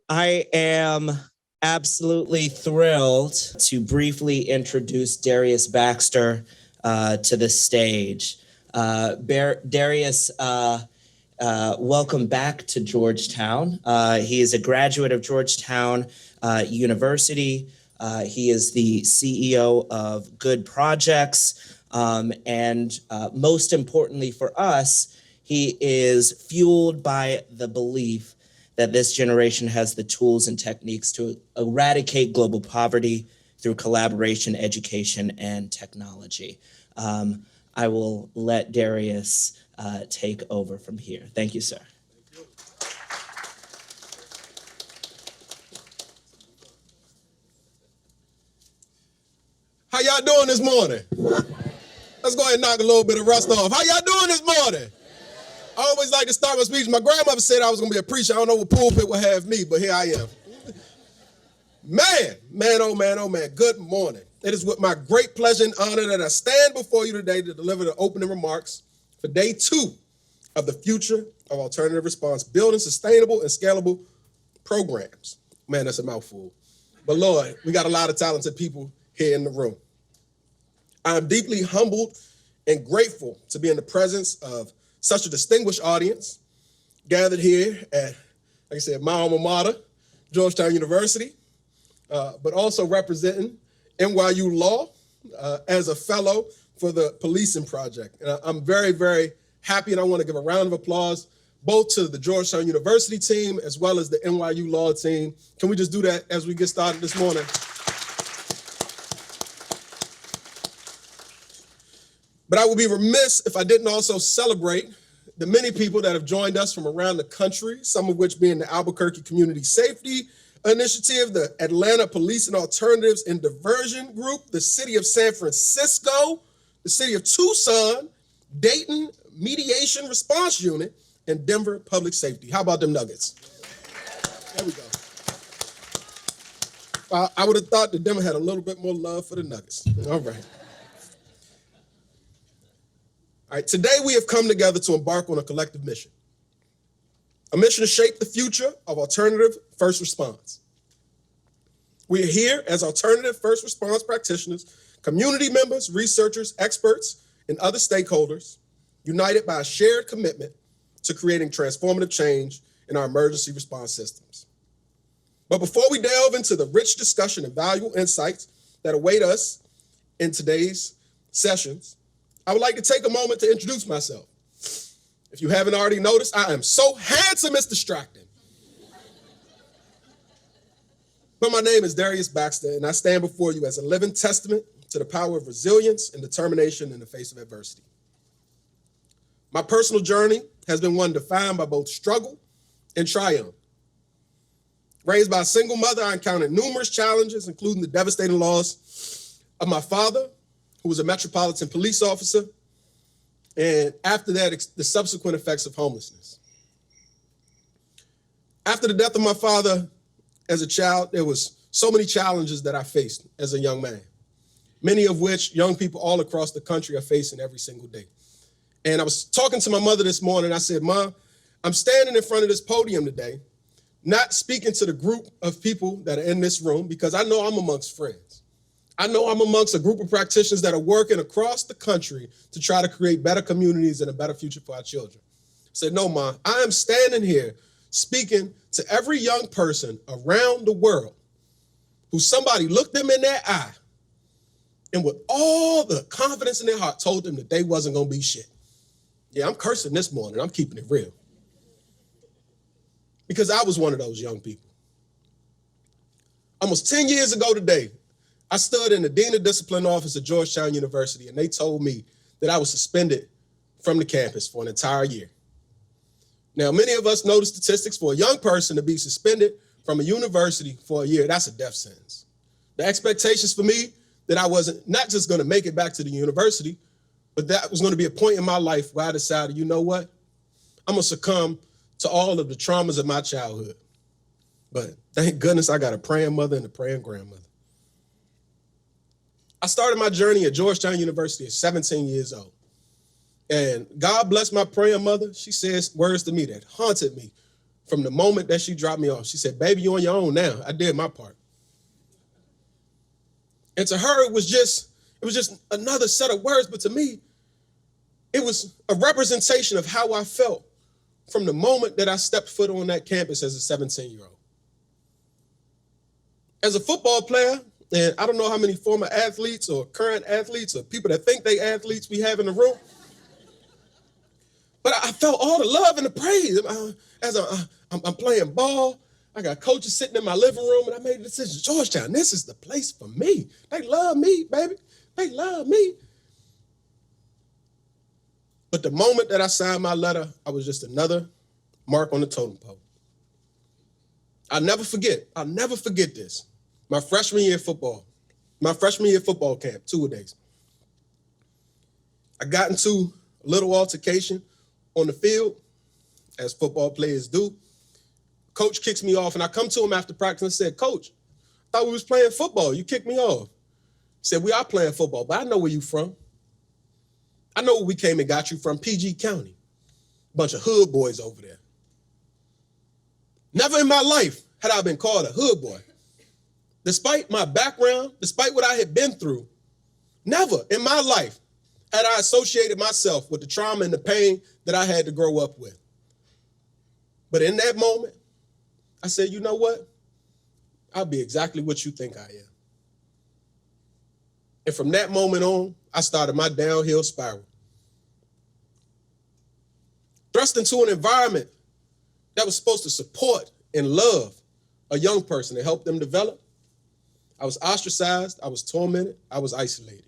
I am absolutely thrilled to briefly introduce Darius Baxter to the stage. Darius, welcome back to Georgetown. He is a graduate of Georgetown University. He is the CEO of Good Projects. And most importantly for us, he is fueled by the belief that this generation has the tools and techniques to eradicate global poverty through collaboration, education, and technology. I will let Darius take over from here. Thank you, sir. How y'all doing this morning? Let's go ahead and knock a little bit of rust off. How y'all doing this morning? I always like to start my speech. My grandmother said I was going to be a preacher. I don't know what pulpit would have me, but here I am. Man, oh man, good morning. It is with my great pleasure and honor that I stand before you today to deliver the opening remarks for day 2 of the Future of Alternative Response, Building Sustainable and Scalable Programs. Man, that's a mouthful. But Lord, we got a lot of talented people here in the room. I am deeply humbled and grateful to be in the presence of such a distinguished audience gathered here at, like I said, my alma mater, Georgetown University, but also representing NYU Law as a fellow for the Policing Project. And I'm very, very happy, and I want to give a round of applause both to the Georgetown University team as well as the NYU Law team. Can we just do that as we get started this morning? But I would be remiss if I didn't also celebrate the many people that have joined us from around the country, some of which being the Albuquerque Community Safety Initiative, the Atlanta Police and Alternatives and Diversion Group, the City of San Francisco, the City of Tucson, Dayton Mediation Response Unit, and Denver Public Safety. How about them Nuggets? There we go. I would have thought that Denver had a little bit more love for the Nuggets. All right. All right, today we have come together to embark on a collective mission. A mission to shape the future of alternative first response. We are here as alternative first response practitioners, community members, researchers, experts, and other stakeholders, united by a shared commitment to creating transformative change in our emergency response systems. But before we delve into the rich discussion and valuable insights that await us in today's sessions, I would like to take a moment to introduce myself. If you haven't already noticed, I am so handsome it's distracting. But my name is Darius Baxter, and I stand before you as a living testament to the power of resilience and determination in the face of adversity. My personal journey has been one defined by both struggle and triumph. Raised by a single mother, I encountered numerous challenges, including the devastating loss of my father, who was a metropolitan police officer, and after that, the subsequent effects of homelessness. After the death of my father as a child, there was so many challenges that I faced as a young man, many of which young people all across the country are facing every single day. And I was talking to my mother this morning. I said, Mom, I'm standing in front of this podium today, not speaking to the group of people that are in this room, because I know I'm amongst friends. I know I'm amongst a group of practitioners that are working across the country to try to create better communities and a better future for our children. I said, no, Mom, I am standing here speaking to every young person around the world who somebody looked them in their eye and with all the confidence in their heart told them that they wasn't going to be shit. Yeah, I'm cursing this morning. I'm keeping it real. Because I was one of those young people. Almost 10 years ago today, I stood in the Dean of Discipline office at Georgetown University, and they told me that I was suspended from the campus for an entire year. Now, many of us know the statistics. For a young person to be suspended from a university for a year, that's a death sentence. The expectations for me that I wasn't not just going to make it back to the university, but that was going to be a point in my life where I decided, you know what? I'm going to succumb to all of the traumas of my childhood. But thank goodness I got a praying mother and a praying grandmother. I started my journey at Georgetown University at 17 years old. And God bless my praying mother. She says words to me that haunted me From the moment that she dropped me off, she said, baby, you're on your own now. I did my part. And to her, it was just another set of words. But to me, it was a representation of how I felt from the moment that I stepped foot on that campus as a 17-year-old. As a football player, and I don't know how many former athletes or current athletes or people that think they athletes we have in the room, but I felt all the love and the praise. As I'm playing ball, I got coaches sitting in my living room, and I made a decision, Georgetown, this is the place for me. They love me, baby. They love me. But the moment that I signed my letter, I was just another mark on the totem pole. I'll never forget this. My freshman year football camp, 2 days. I got into a little altercation on the field, as football players do. Coach kicks me off, and I come to him after practice and said, Coach, I thought we was playing football. You kicked me off. He said, we are playing football, but I know where you from. I know where we came and got you from, PG County. Bunch of hood boys over there. Never in my life had I been called a hood boy. Despite my background, despite what I had been through, never in my life had I associated myself with the trauma and the pain that I had to grow up with. But in that moment, I said, you know what? I'll be exactly what you think I am. And from that moment on, I started my downhill spiral. Thrust into an environment that was supposed to support and love a young person and help them develop. I was ostracized, I was tormented, I was isolated.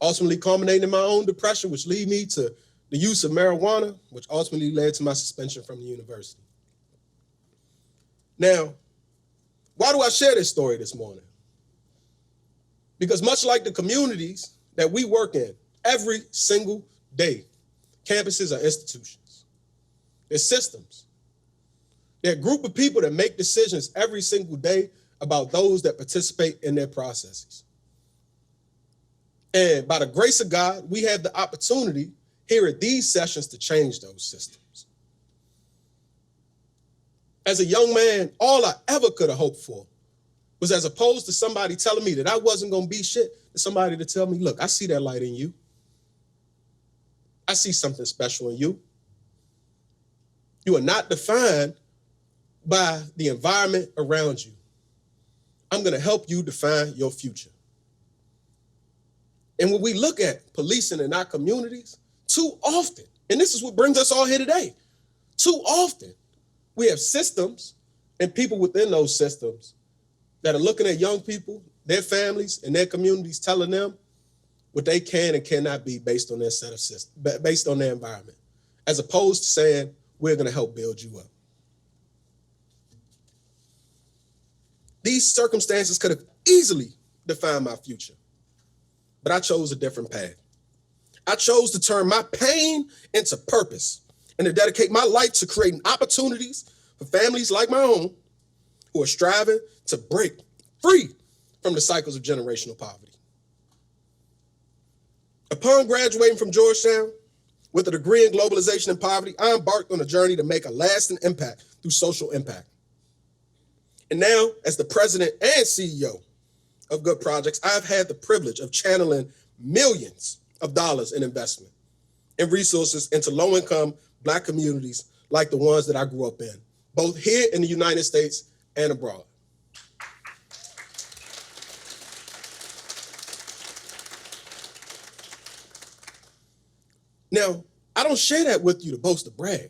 Ultimately culminating in my own depression, which led me to the use of marijuana, which ultimately led to my suspension from the university. Now, why do I share this story this morning? Because much like the communities that we work in every single day, campuses are institutions. They're systems. They're a group of people that make decisions every single day about those that participate in their processes. And by the grace of God, we have the opportunity here at these sessions to change those systems. As a young man, all I ever could have hoped for was, as opposed to somebody telling me that I wasn't going to be shit, somebody to tell me, look, I see that light in you. I see something special in you. You are not defined by the environment around you. I'm going to help you define your future. And when we look at policing in our communities, too often, and this is what brings us all here today, too often, we have systems and people within those systems that are looking at young people, their families, and their communities, telling them what they can and cannot be based on their set of systems, based on their environment, as opposed to saying, we're going to help build you up. These circumstances could have easily defined my future, but I chose a different path. I chose to turn my pain into purpose and to dedicate my life to creating opportunities for families like my own who are striving to break free from the cycles of generational poverty. Upon graduating from Georgetown with a degree in globalization and poverty, I embarked on a journey to make a lasting impact through social impact. And now, as the president and CEO of Good Projects, I've had the privilege of channeling millions of dollars in investment and resources into low-income Black communities like the ones that I grew up in, both here in the United States and abroad. Now, I don't share that with you to boast or brag.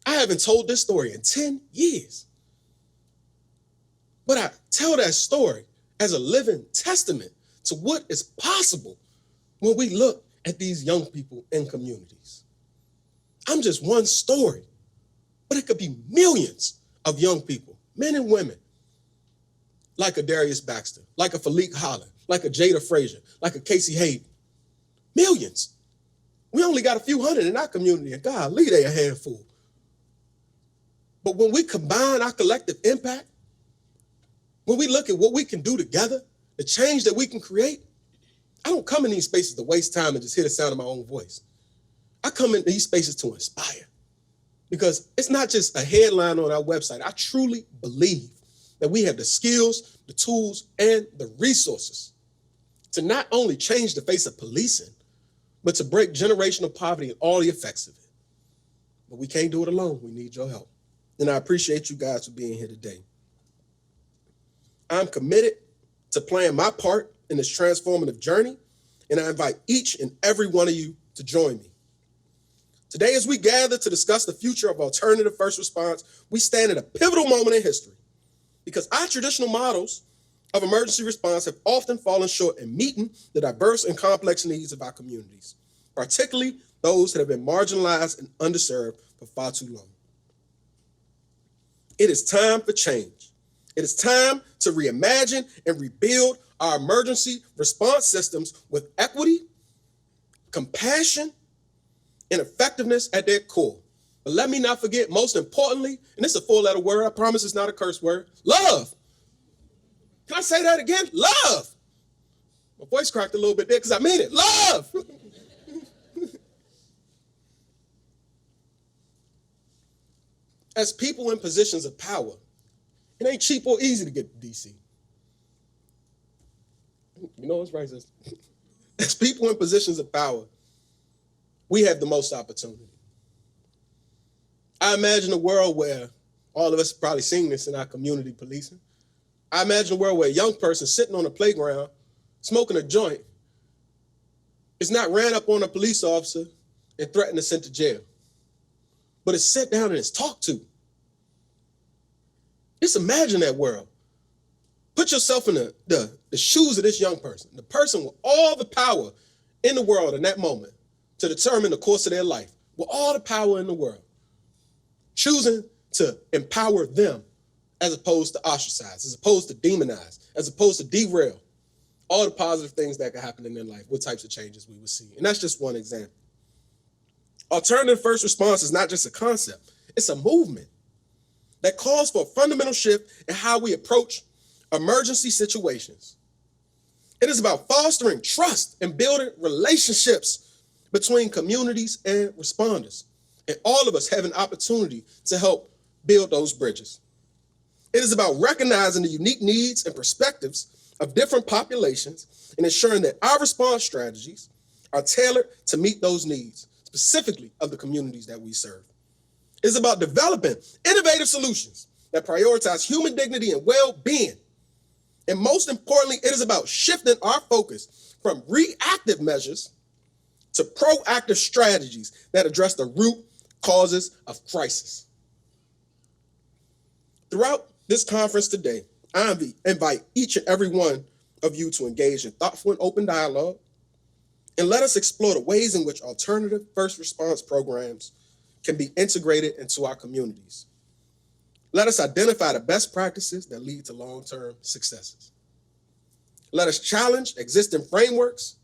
I haven't told this story in 10 years. But I tell that story as a living testament to what is possible when we look at these young people in communities. I'm just one story, but it could be millions of young people, men and women, like a Darius Baxter, like a Philique Holland, like a Jada Frazier, like a Casey Hayden. Millions. We only got a few hundred in our community, and golly, they a handful. But when we combine our collective impact, when we look at what we can do together, the change that we can create, I don't come in these spaces to waste time and just hear the sound of my own voice. I come in these spaces to inspire, Because it's not just a headline on our website. I truly believe that we have the skills, the tools, and the resources to not only change the face of policing, but to break generational poverty and all the effects of it. But we can't do it alone. We need your help. And I appreciate you guys for being here today. I'm committed to playing my part in this transformative journey, and I invite each and every one of you to join me. Today, as we gather to discuss the future of alternative first response, we stand at a pivotal moment in history because our traditional models of emergency response have often fallen short in meeting the diverse and complex needs of our communities, particularly those that have been marginalized and underserved for far too long. It is time for change. It is time to reimagine and rebuild our emergency response systems with equity, compassion, and effectiveness at their core. But let me not forget, most importantly, and it's a four-letter word, I promise it's not a curse word, love. Can I say that again? Love. My voice cracked a little bit there because I mean it. Love. As people in positions of power, it ain't cheap or easy to get to DC. You know what's racist? As people in positions of power, we have the most opportunity. I imagine a world where all of us have probably seen this in our community policing. I imagine a world where a young person sitting on a playground, smoking a joint, is not ran up on a police officer and threatened to send to jail, but is sat down and is talked to. Just imagine that world. Put yourself in the shoes of this young person, the person with all the power in the world in that moment to determine the course of their life, with all the power in the world, choosing to empower them as opposed to ostracize, as opposed to demonize, as opposed to derail all the positive things that could happen in their life, what types of changes we would see. And that's just one example. Alternative first response is not just a concept, it's a movement that calls for a fundamental shift in how we approach emergency situations. It is about fostering trust and building relationships between communities and responders. And all of us have an opportunity to help build those bridges. It is about recognizing the unique needs and perspectives of different populations and ensuring that our response strategies are tailored to meet those needs, specifically of the communities that we serve. It is about developing innovative solutions that prioritize human dignity and well-being. And most importantly, it is about shifting our focus from reactive measures to proactive strategies that address the root causes of crisis. Throughout this conference today, I invite each and every one of you to engage in thoughtful and open dialogue, and let us explore the ways in which alternative first response programs can be integrated into our communities. Let us identify the best practices that lead to long-term successes. Let us challenge existing frameworks,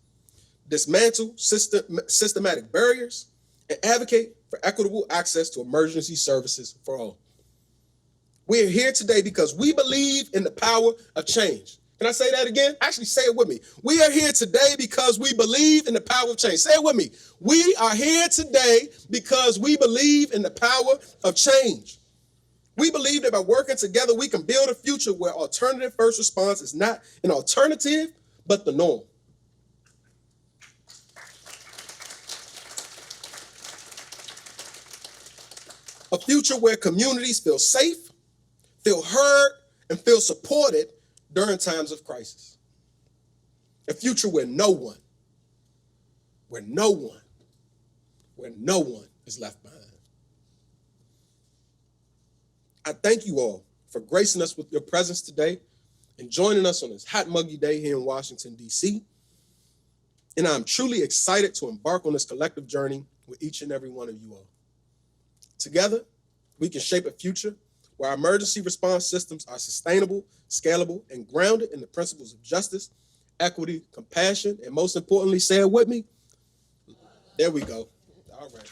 dismantle systematic barriers, and advocate for equitable access to emergency services for all. We are here today because we believe in the power of change. Can I say that again? Actually, say it with me. We are here today because we believe in the power of change. Say it with me. We are here today because we believe in the power of change. We believe that by working together, we can build a future where alternative first response is not an alternative, but the norm. A future where communities feel safe, feel heard, and feel supported during times of crisis. A future where no one is left behind. I thank you all for gracing us with your presence today and joining us on this hot, muggy day here in Washington, D.C. And I'm truly excited to embark on this collective journey with each and every one of you all. Together, we can shape a future where our emergency response systems are sustainable, scalable, and grounded in the principles of justice, equity, compassion, and most importantly, say it with me. There we go. All right.